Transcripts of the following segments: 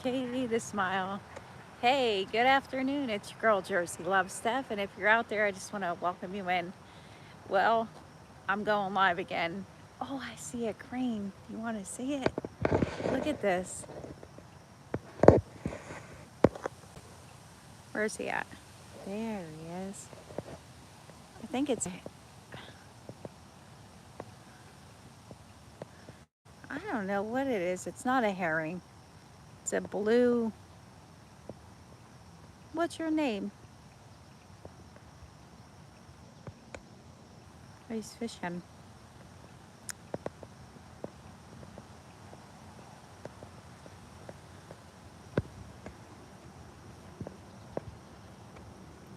Katie the Smile. Hey, good afternoon. It's your girl Jersey Love Steph, and if you're out there, I just want to welcome you in. Well, I'm going live again. Oh, I see a crane. You want to see it? Look at this. Where's he at? There he is. I think I don't know what it is. It's not a herring. It's a blue. What's your name? Oh, he's fishing.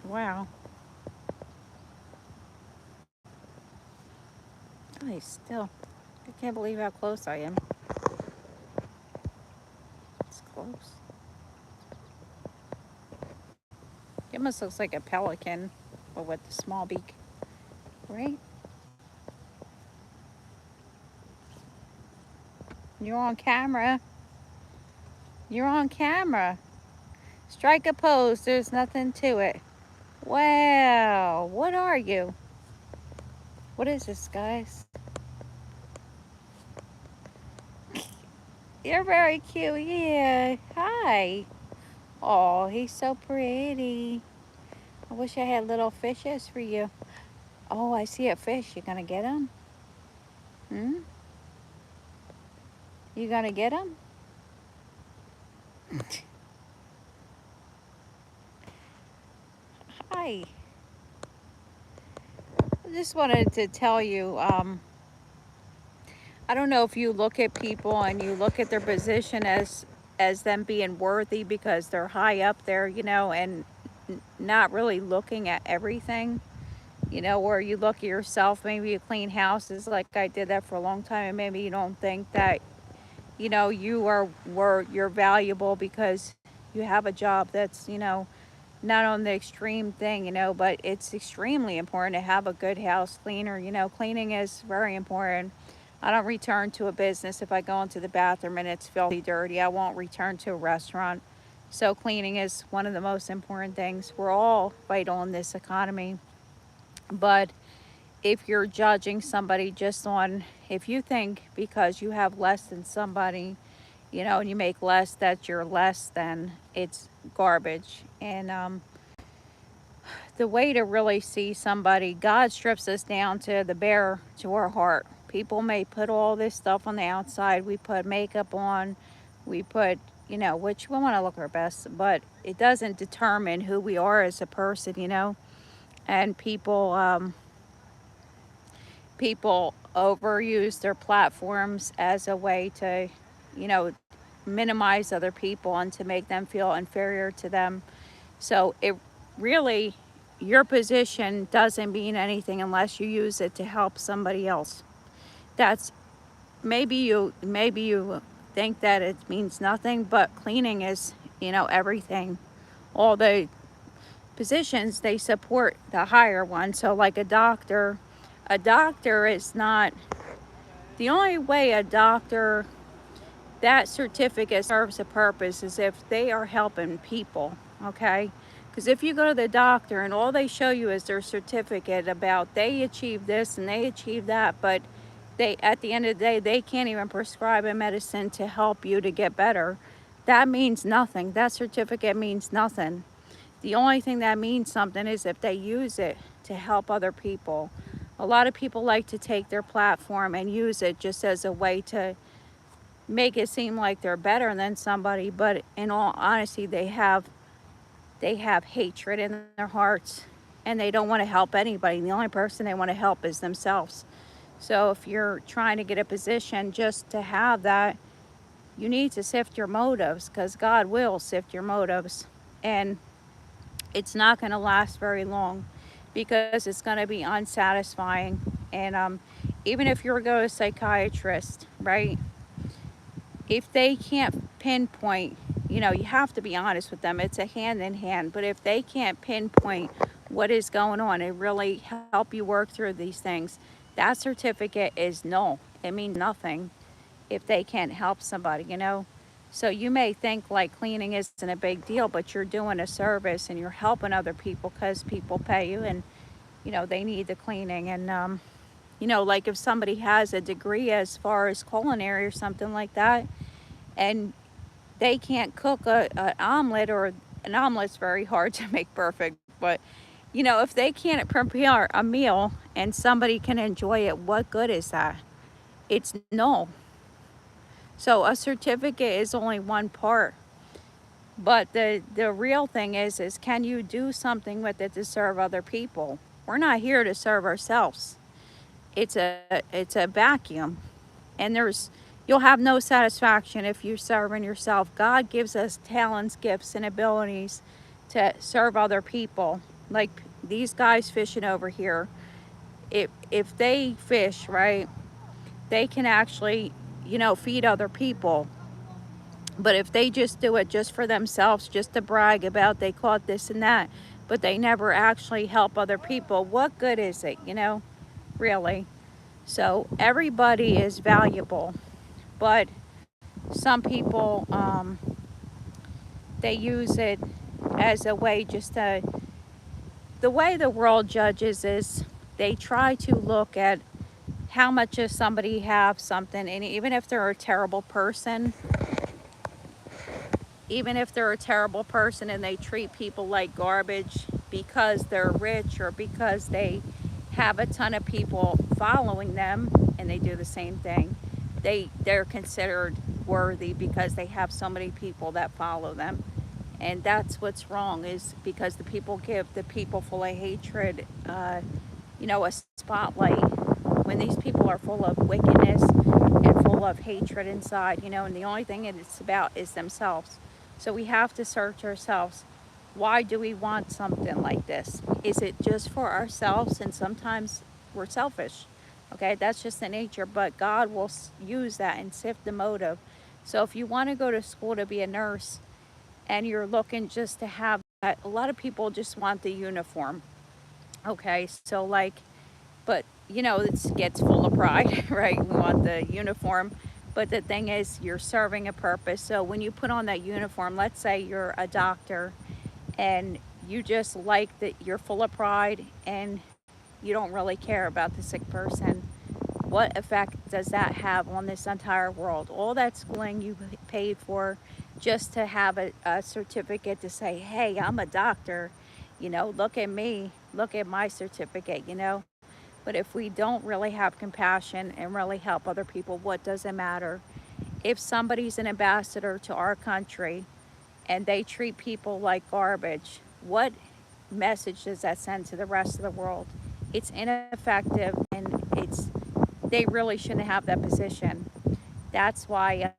Wow. Oh, he's still. I can't believe how close I am. It's close. It almost looks like a pelican, but with the small beak, right? You're on camera. You're on camera. Strike a pose. There's nothing to it. Wow. What are you? What is this, guys? You're very cute. Yeah. Hi. Oh, he's so pretty. I wish I had little fishes for you. Oh, I see a fish. You gonna get him? Hmm? You gonna get him? Hi. I just wanted to tell you, I don't know if you look at people and you look at their position as them being worthy because they're high up there, and not really looking at everything, where you look at yourself, maybe you clean houses like I did that for a long time, and maybe you don't think that, you're valuable because you have a job that's, not on the extreme thing, but it's extremely important to have a good house cleaner. Cleaning is very important. I don't return to a business if I go into the bathroom and it's filthy dirty. I won't return to a restaurant. So, cleaning is one of the most important things. We're all vital in this economy. But if you're judging somebody just on, if you think because you have less than somebody, and you make less that you're less than, it's garbage. And the way to really see somebody, God strips us down to the bare, to our heart. People may put all this stuff on the outside. We put makeup on, we put, which we want to look our best, but it doesn't determine who we are as a person. And people overuse their platforms as a way to, you know, minimize other people and to make them feel inferior to them. So it really, your position doesn't mean anything unless you use it to help somebody else. That's maybe you think that it means nothing, but cleaning is, everything. All the positions, they support the higher one. So like a doctor is not the only way a doctor, that certificate serves a purpose is if they are helping people, okay? Because if you go to the doctor and all they show you is their certificate about they achieved this and they achieved that, but they, at the end of the day, they can't even prescribe a medicine to help you to get better, that means nothing. That certificate means nothing. The only thing that means something is if they use it to help other people. A lot of people like to take their platform and use it just as a way to make it seem like they're better than somebody, but in all honesty, they have hatred in their hearts and they don't want to help anybody. The only person they want to help is themselves. So if you're trying to get a position just to have that, you need to sift your motives because God will sift your motives. And it's not going to last very long because it's going to be unsatisfying. And even if you're going to a psychiatrist, right? If they can't pinpoint, you have to be honest with them. It's a hand in hand. But if they can't pinpoint what is going on and really help you work through these things, that certificate is null. It means nothing if they can't help somebody. So you may think like cleaning isn't a big deal, but you're doing a service and you're helping other people because people pay you, and they need the cleaning. And like if somebody has a degree as far as culinary or something like that, and they can't cook an omelet, or an omelet's very hard to make perfect, but if they can't prepare a meal and somebody can enjoy it, what good is that? It's null. So a certificate is only one part, but the real thing is can you do something with it to serve other people? We're not here to serve ourselves. It's a vacuum, and you'll have no satisfaction if you're serving yourself. God gives us talents, gifts, and abilities to serve other people. Like these guys fishing over here, if they fish right, they can actually feed other people. But if they just do it just for themselves, just to brag about they caught this and that, but they never actually help other people, what good is it, really? So everybody is valuable, but some people, they use it as a way just to, the way the world judges is they try to look at how much does somebody have something, and even if they're a terrible person and they treat people like garbage because they're rich or because they have a ton of people following them, and they do the same thing, they're considered worthy because they have so many people that follow them. And that's what's wrong, is because the people give the people full of hatred a spotlight, when these people are full of wickedness and full of hatred inside, and the only thing it's about is themselves. So we have to search ourselves. Why do we want something like this? Is it just for ourselves? And sometimes we're selfish. Okay, that's just the nature, but God will use that and sift the motive. So if you want to go to school to be a nurse and you're looking just to have that, a lot of people just want the uniform. Okay, so like, but it gets full of pride, right? We want the uniform, but the thing is, you're serving a purpose. So when you put on that uniform, let's say you're a doctor and you just like that, you're full of pride and you don't really care about the sick person, what effect does that have on this entire world? All that schooling you paid for just to have a certificate to say, hey, I'm a doctor, look at me, look at my certificate. But if we don't really have compassion and really help other people, what does it matter? If somebody's an ambassador to our country and they treat people like garbage, what message does that send to the rest of the world? It's ineffective, and they really shouldn't have that position. That's why,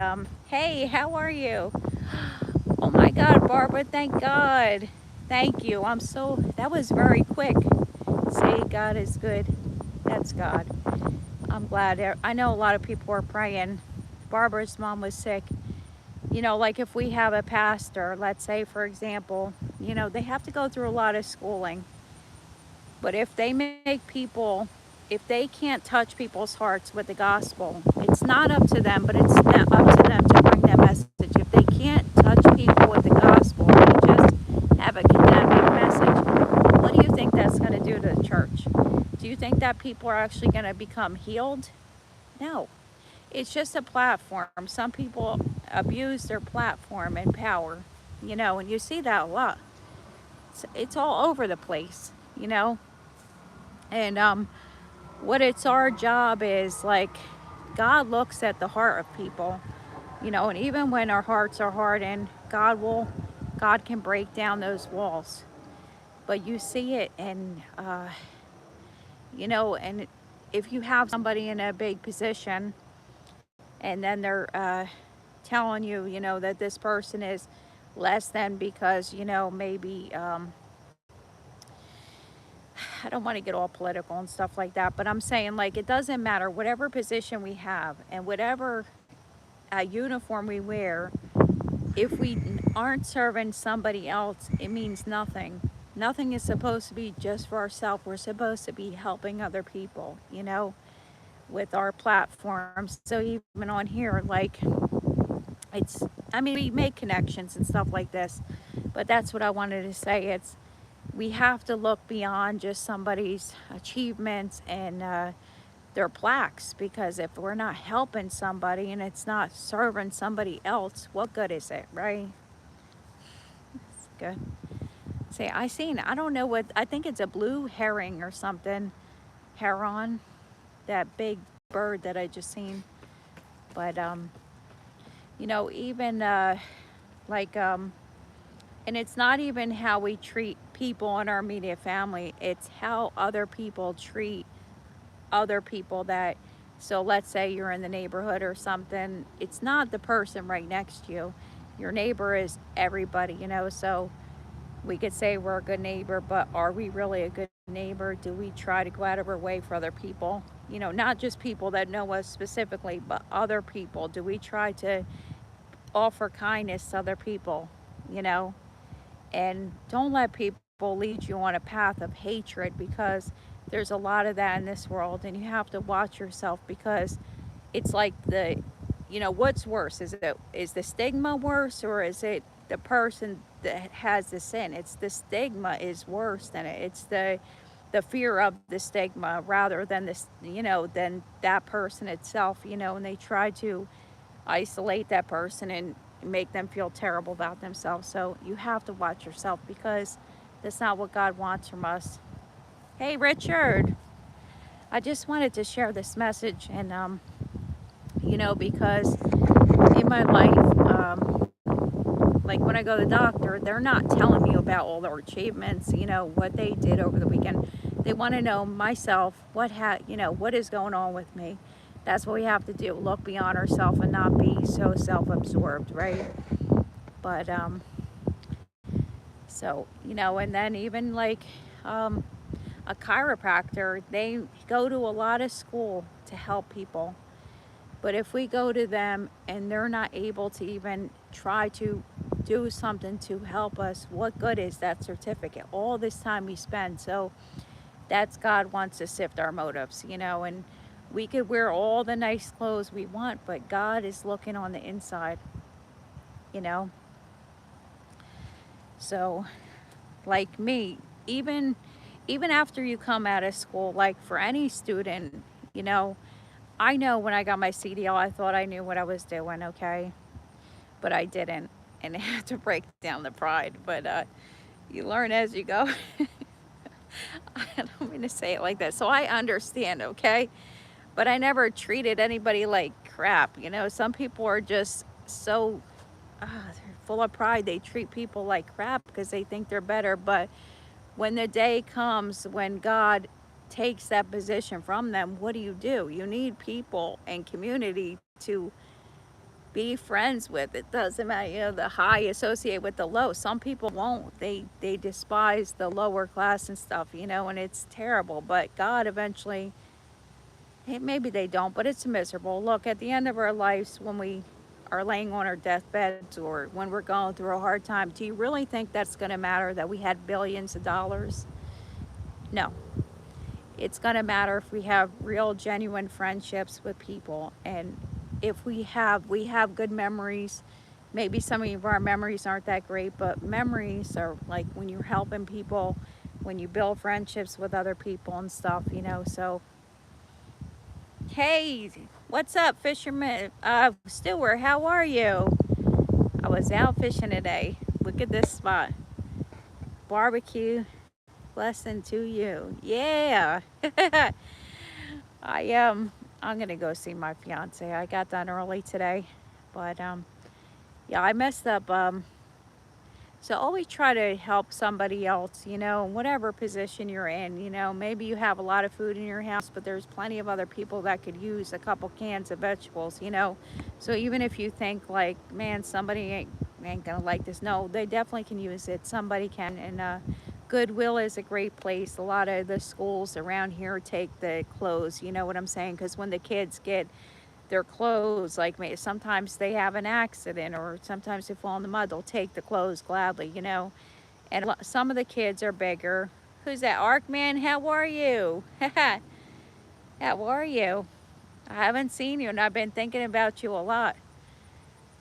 hey, how are you? Oh my God, Barbara, thank God. Thank you. That was very quick. Say God is good. That's God. I'm glad. I know a lot of people are praying. Barbara's mom was sick. Like if we have a pastor, let's say, for example, they have to go through a lot of schooling. But if they can't touch people's hearts with the gospel, it's not up to them, but it's up to them to bring that message. If they can't touch people with the gospel, they just have a condemning message, what do you think that's going to do to the church? Do you think that people are actually going to become healed? No. It's just a platform. Some people abuse their platform and power, and you see that a lot. It's all over the place. And what it's our job is, like, God looks at the heart of people, and even when our hearts are hardened, God can break down those walls. But you see it, and and if you have somebody in a big position and then they're telling you, that this person is less than because, maybe, I don't want to get all political and stuff like that, but I'm saying, like, it doesn't matter, whatever position we have and whatever uniform we wear, if we aren't serving somebody else, it means nothing. Nothing is supposed to be just for ourselves. We're supposed to be helping other people, with our platforms. So even on here, like, it's I mean, we make connections and stuff like this, but that's what I wanted to say. It's we have to look beyond just somebody's achievements and their plaques, because if we're not helping somebody and it's not serving somebody else, what good is it, right? It's good. Say, I don't know what, I think it's a blue herring or something, heron, that big bird that I just seen. But, even like, and it's not even how we treat people in our immediate family, it's how other people treat other people that, so let's say you're in the neighborhood or something, it's not the person right next to you. Your neighbor is everybody, so we could say we're a good neighbor, but are we really a good neighbor? Do we try to go out of our way for other people? Not just people that know us specifically, but other people. Do we try to offer kindness to other people? You know, and don't let people lead you on a path of hatred, because there's a lot of that in this world, and you have to watch yourself, because it's like what's worse, is the stigma worse, or is it the person that has the sin? It's the stigma is worse than it. It's the fear of the stigma rather than this, than that person itself, and they try to isolate that person and make them feel terrible about themselves. So you have to watch yourself, because that's not what God wants from us. Hey, Richard, I just wanted to share this message, and because in my life, like when I go to the doctor, they're not telling me about all their achievements, what they did over the weekend. They want to know myself, what is going on with me. That's what we have to do. Look beyond ourselves and not be so self-absorbed, right? But so and then even like a chiropractor, they go to a lot of school to help people. But if we go to them and they're not able to even try to do something to help us, what good is that certificate? All this time we spend. So that's God wants to sift our motives, and we could wear all the nice clothes we want, but God is looking on the inside, you know. So like me, even after you come out of school, like for any student, you know, I know when I got my CDL, I thought I knew what I was doing, okay? But I didn't. And I had to break down the pride. But you learn as you go. I don't mean to say it like that. So I understand, okay? But I never treated anybody like crap. Some people are just so they're full of pride. They treat people like crap because they think they're better. But when the day comes when God takes that position from them, what do? You need people and community to be friends with. It doesn't matter, the high associate with the low. Some people won't. They despise the lower class and stuff, and it's terrible. But God eventually, maybe they don't, but it's miserable. Look, at the end of our lives, when we are laying on our deathbeds or when we're going through a hard time, do you really think that's going to matter that we had billions of dollars? No. It's going to matter if we have real, genuine friendships with people, and if we have good memories. Maybe some of our memories aren't that great, but memories are like when you're helping people, when you build friendships with other people and stuff, So, hey, what's up, fisherman? Stewart, how are you? I was out fishing today. Look at this spot. Barbecue. Lesson to you. Yeah. I I'm gonna go see my fiance. I got done early today, but yeah, I messed up. So always try to help somebody else, in whatever position you're in. Maybe you have a lot of food in your house, but there's plenty of other people that could use a couple cans of vegetables. So even if you think like, man, somebody ain't gonna like this, no, they definitely can use it. Somebody can, and Goodwill is a great place. A lot of the schools around here take the clothes, you know what I'm saying? Because when the kids get their clothes, like sometimes they have an accident or sometimes they fall in the mud, they'll take the clothes gladly. And some of the kids are bigger. Who's that? Arkman, how are you? How are you? I haven't seen you, and I've been thinking about you a lot.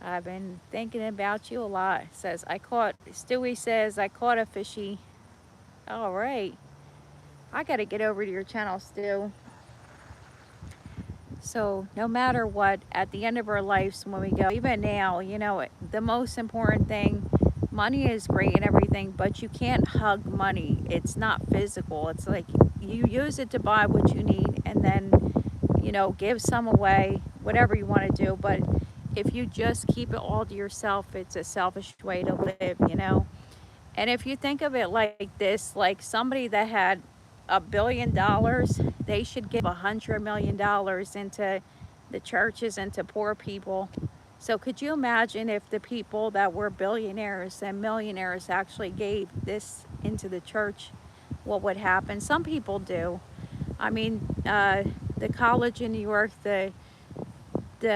I've been thinking about you a lot. Stewie says, I caught a fishy. All right. I got to get over to your channel, Stu. So, no matter what, at the end of our lives, when we go, even now, the most important thing, money is great and everything, but you can't hug money. It's not physical. It's like you use it to buy what you need and then, give some away, whatever you want to do. But if you just keep it all to yourself, it's a selfish way to live. And if you think of it like this, like somebody that had $1 billion, they should give $100 million into the churches and to poor people. So could you imagine if the people that were billionaires and millionaires actually gave this into the church, what would happen? Some people do. I mean, the college in New York, the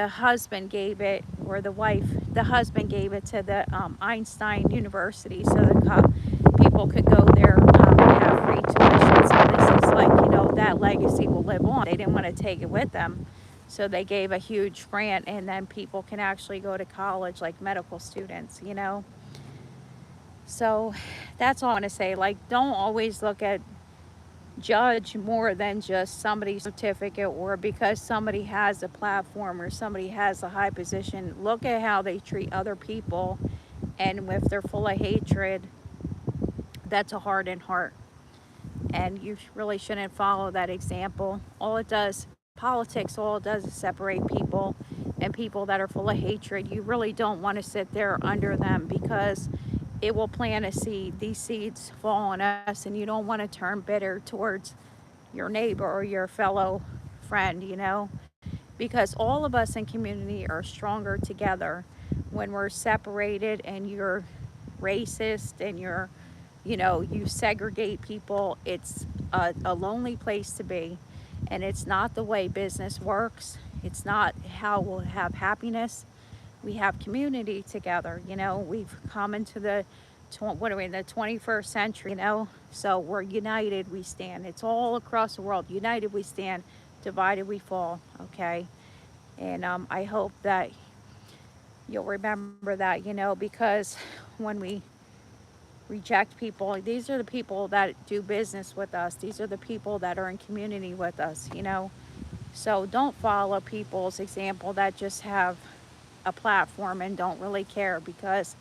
husband gave it, or the husband gave it to the Einstein University so the people could go there and have free tuition. So this is like, that legacy will live on. They didn't want to take it with them. So they gave a huge grant, and then people can actually go to college like medical students. So that's all I want to say. Like, don't always judge more than just somebody's certificate, or because somebody has a platform or somebody has a high position. Look at how they treat other people, and if they're full of hatred, that's a hardened heart, and you really shouldn't follow that example. Politics, all it does is separate people, and people that are full of hatred, you really don't want to sit there under them, because it will plant a seed. These seeds fall on us, and you don't want to turn bitter towards your neighbor or your fellow friend, because all of us in community are stronger together. When we're separated and you're racist and you segregate people, it's a lonely place to be, and it's not the way business works. It's not how we'll have happiness. We have community together. We've come into the 21st century. So we're united, we stand. It's all across the world. United we stand, divided we fall. Okay. And I hope that you'll remember that, because when we reject people, these are the people that do business with us. These are the people that are in community with us. So don't follow people's example that just have a platform and don't really care, because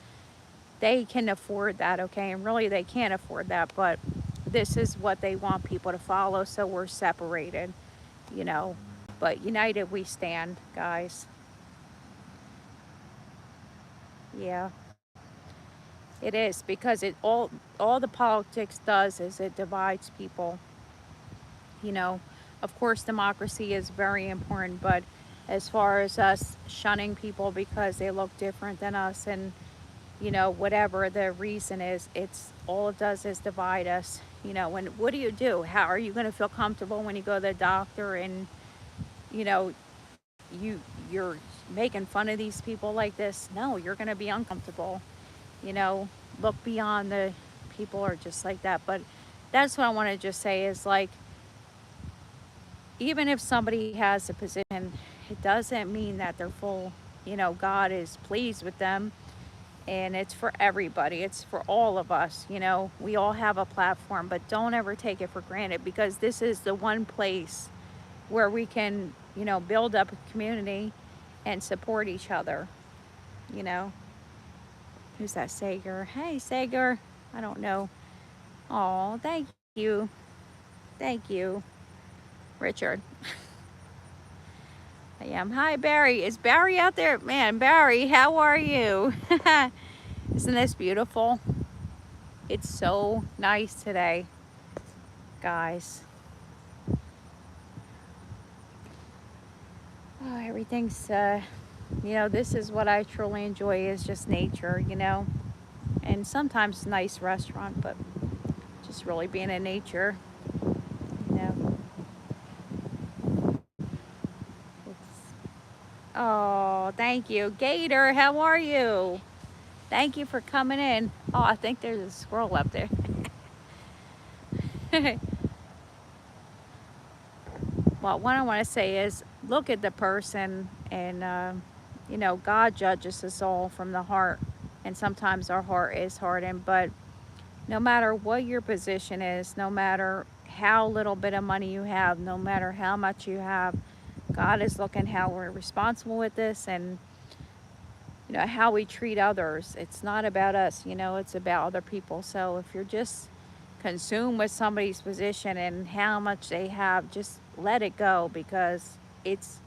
they can afford that. Okay. And really they can't afford that, but this is what they want people to follow. So we're separated, but united we stand, guys. Yeah, it is, because all the politics does is it divides people. you know of course democracy is very important, but as far as us shunning people because they look different than us, and whatever the reason is, it's all it does is divide us. When what do you do? How are you going to feel comfortable when you go to the doctor and you know you're making fun of these people like this? No, you're going to be uncomfortable. you know Look beyond the people are just like that. But that's what I want to just say is, like, even if somebody has a position, it doesn't mean that they're full. God is pleased with them, and it's for everybody. It's for all of us. We all have a platform, but don't ever take it for granted, because this is the one place where we can, build up a community and support each other. You know, who's that? Sager. Hey, Sager. I don't know. Oh, thank you. Thank you, Richard. I am. Hi, Barry. Is Barry out there? Man, Barry, how are you? Isn't this beautiful? It's so nice today, guys. Oh, everything's, this is what I truly enjoy, is just nature. And sometimes a nice restaurant, but just really being in nature, you know. Oh, thank you. Gator, how are you? Thank you for coming in. Oh, I think there's a squirrel up there. Well, what I want to say is, look at the person, and You know, God judges us all from the heart, and sometimes our heart is hardened. But no matter what your position is, no matter how little bit of money you have, no matter how much you have, God is looking how we're responsible with this, and how we treat others. It's not about us, it's about other people. So if you're just consumed with somebody's position and how much they have, just let it go, because it's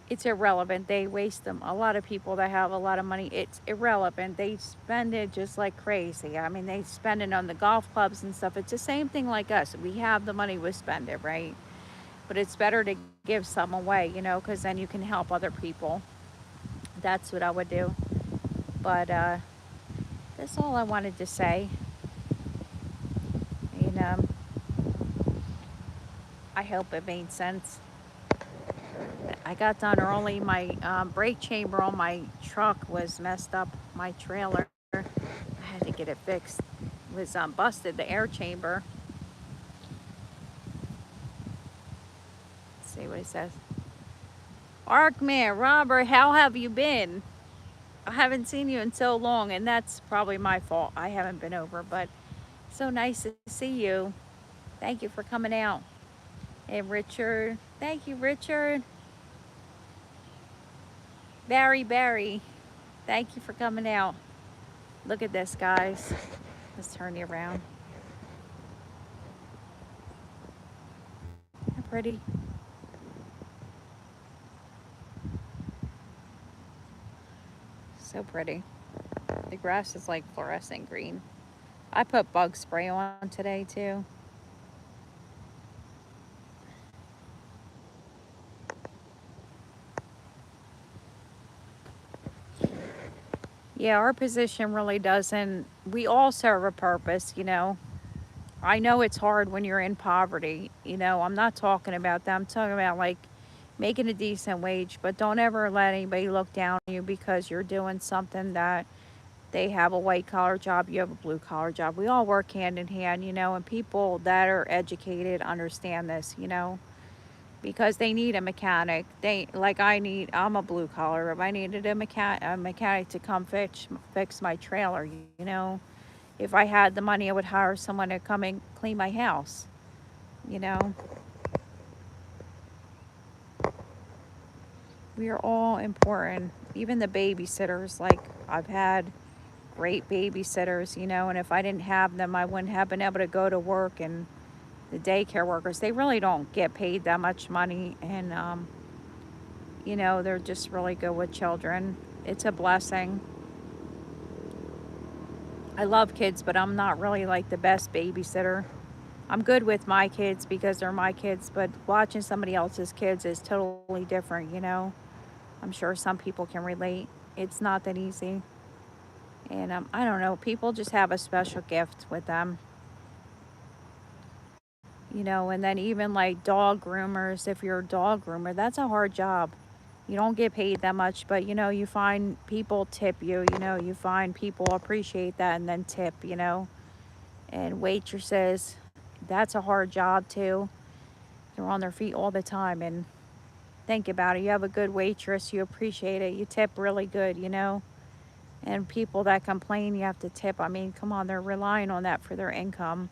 it's irrelevant. They waste them. A lot of people that have a lot of money, it's irrelevant. They spend it just like crazy. I mean, they spend it on the golf clubs and stuff. It's the same thing like us. We have the money, we spend it, right? But it's better to give some away, because then you can help other people. That's what I would do. But that's all I wanted to say. And I hope it made sense. I got done early. My brake chamber on my truck was messed up. My trailer, I had to get it fixed. It was busted, the air chamber. Let's see what it says. Arkman, Robert, how have you been? I haven't seen you in so long, and that's probably my fault. I haven't been over, but so nice to see you. Thank you for coming out. And Richard, thank you, Richard. Barry, thank you for coming out. Look at this, guys. Let's turn you around. Isn't that pretty? So pretty. The grass is like fluorescent green. I put bug spray on today too. Yeah, our position really doesn't. We all serve a purpose. I know it's hard when you're in poverty. I'm not talking about that. I'm talking about like making a decent wage, but don't ever let anybody look down on you because you're doing something that they have a white collar job, you have a blue collar job. We all work hand in hand, and people that are educated understand this, because they need a mechanic. I'm a blue collar. If I needed a mechanic to come fix my trailer. If I had the money, I would hire someone to come and clean my house, you know. We are all important. Even the babysitters, like I've had great babysitters, and if I didn't have them, I wouldn't have been able to go to work. And the daycare workers, they really don't get paid that much money, and they're just really good with children. It's a blessing. I love kids, but I'm not really like the best babysitter. I'm good with my kids because they're my kids, but watching somebody else's kids is totally different. I'm sure some people can relate. It's not that easy. And I don't know, people just have a special gift with them. And then even like dog groomers, if you're a dog groomer, that's a hard job. You don't get paid that much, but you find people tip you find people appreciate that and then tip. And waitresses, that's a hard job too. They're on their feet all the time. And think about it, you have a good waitress, you appreciate it, you tip really good. And people that complain, you have to tip. I mean, come on, they're relying on that for their income.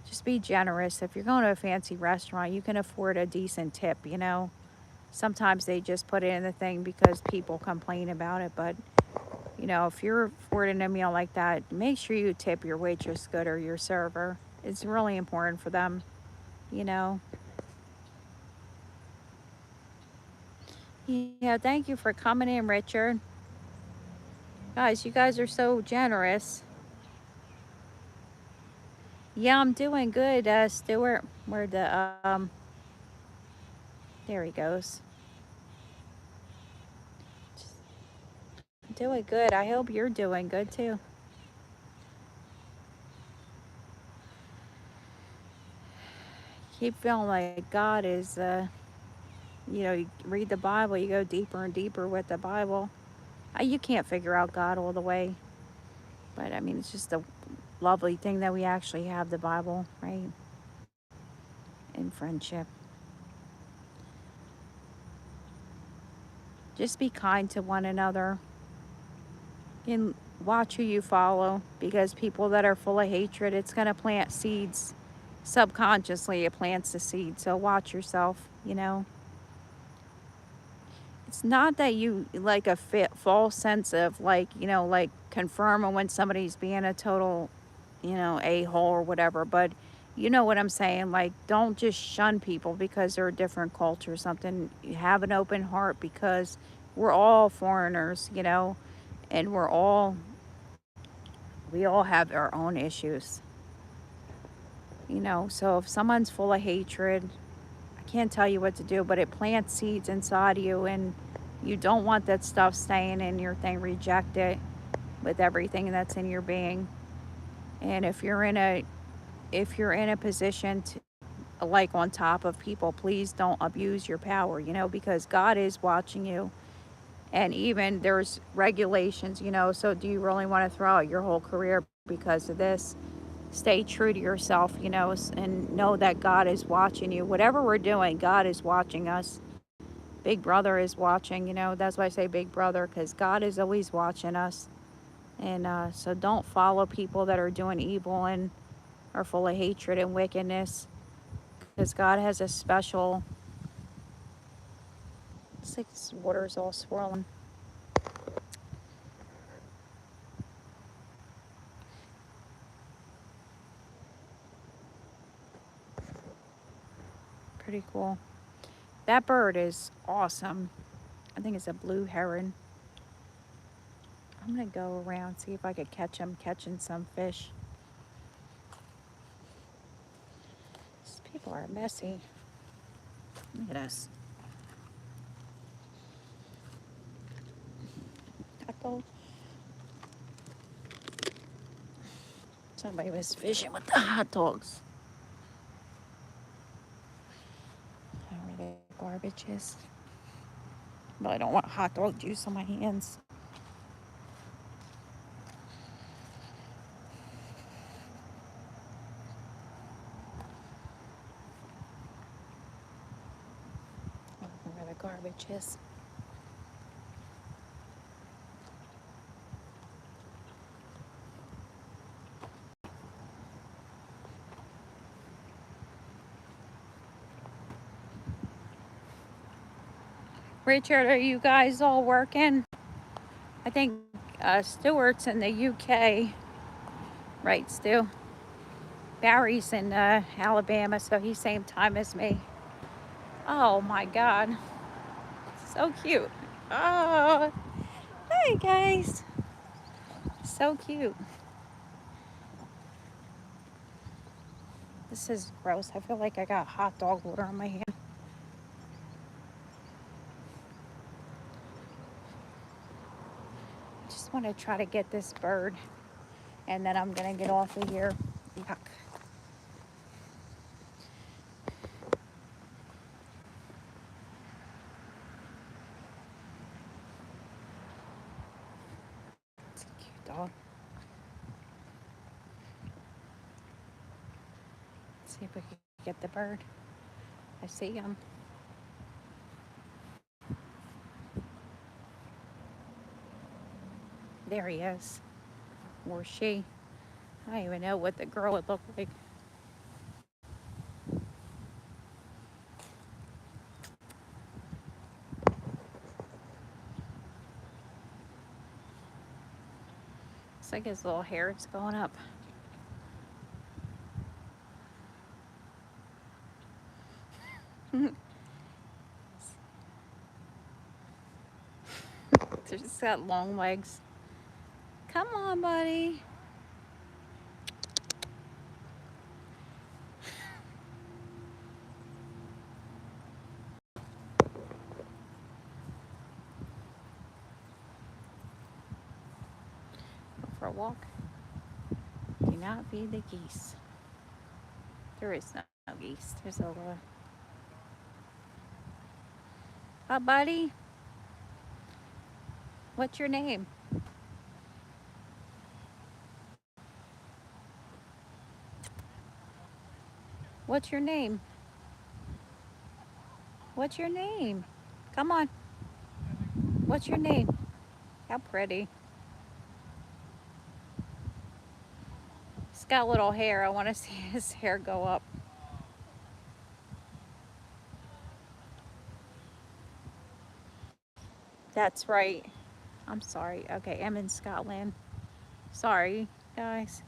Just be generous. If you're going to a fancy restaurant, you can afford a decent tip. Sometimes they just put it in the thing because people complain about it. But if you're affording a meal like that, make sure you tip your waitress good or your server. It's really important for them, you know. Yeah, thank you for coming in, Richard. Guys, you guys are so generous. Yeah, I'm doing good, Stuart. There he goes. Doing good. I hope you're doing good too. Keep feeling like God is, you read the Bible, you go deeper and deeper with the Bible. You can't figure out God all the way, but I mean, it's just a lovely thing that we actually have the Bible, right? In friendship. Just be kind to one another and watch who you follow, because people that are full of hatred, it's going to plant seeds. Subconsciously, it plants the seed. So watch yourself, you know. It's not that you like a false sense of like, you know, like confirming when somebody's being a total, you know, a-hole or whatever, but you know what I'm saying. Like, don't just shun people because they're a different culture or something. You have an open heart, because we're all foreigners, you know, and we all have our own issues, you know. So if someone's full of hatred, I can't tell you what to do, but it plants seeds inside you, and you don't want that stuff staying in your thing. Reject it with everything that's in your being. And if you're in a position to, like, on top of people, please don't abuse your power, you know, because God is watching you. And even there's regulations, you know. So do you really want to throw out your whole career because of this? Stay true to yourself, you know, and know that God is watching you. Whatever we're doing, God is watching us. Big Brother is watching, you know. That's why I say Big Brother, because God is always watching us. And so don't follow people that are doing evil and are full of hatred and wickedness, because God has a special. It's like this water's all swirling. Pretty cool. That bird is awesome. I think it's a blue heron. I'm gonna go around, see if I could catch him catching some fish. These people are messy. Look at us. Hot dog. Somebody was fishing with the hot dogs. I don't know where the garbage is. But I don't want hot dog juice on my hands. I don't know where the garbage is. Richard, are you guys all working? I think Stuart's in the UK. Right, Stu? Barry's in Alabama, so he's same time as me. Oh my God. So cute. Oh, hey guys. So cute. This is gross. I feel like I got hot dog water on my hand. Just want to try to get this bird, and then I'm going to get off of here. Yuck. It's a cute dog. Let's see if we can get the bird. I see him. There he is. Or she. I don't even know what the girl would look like. Looks like his little hair is going up. Just got long legs. Come on, buddy. Go for a walk. Do not feed the geese. There is no geese. There's a little. Hi, buddy. What's your name? What's your name? What's your name? Come on. What's your name? How pretty. He's got little hair. I want to see his hair go up. That's right. I'm sorry. Okay, I'm in Scotland. Sorry, guys.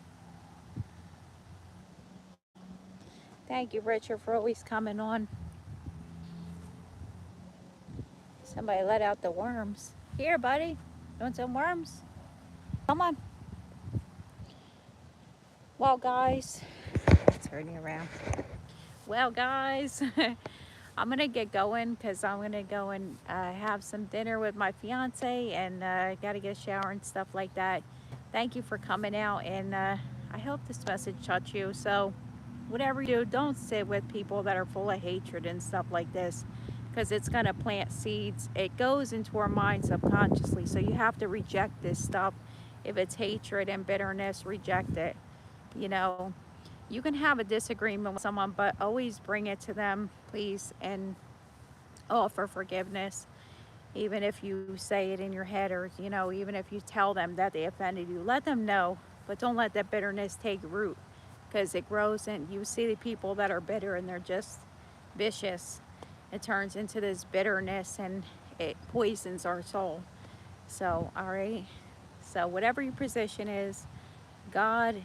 Thank you, Richard, for always coming on. Somebody let out the worms. Here, buddy. You want some worms? Come on. Well, guys, turning around. Well, guys, I'm gonna get going because I'm gonna go and have some dinner with my fiance, and gotta get a shower and stuff like that. Thank you for coming out, and I hope this message touched you. So, whatever you do, don't sit with people that are full of hatred and stuff like this, because it's gonna plant seeds. It goes into our mind subconsciously, so you have to reject this stuff. If it's hatred and bitterness, reject it. You know, you can have a disagreement with someone, but always bring it to them, please, and offer forgiveness. Even if you say it in your head, or, you know, even if you tell them that they offended you, let them know, but don't let that bitterness take root, because it grows. And you see the people that are bitter and they're just vicious. It turns into this bitterness and it poisons our soul. So, all right. So, whatever your position is, God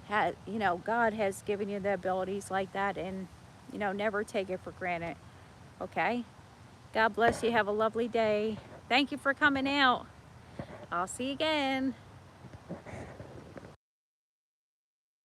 God has given you the abilities like that, and never take it for granted. Okay? God bless you. Have a lovely day. Thank you for coming out. I'll see you again.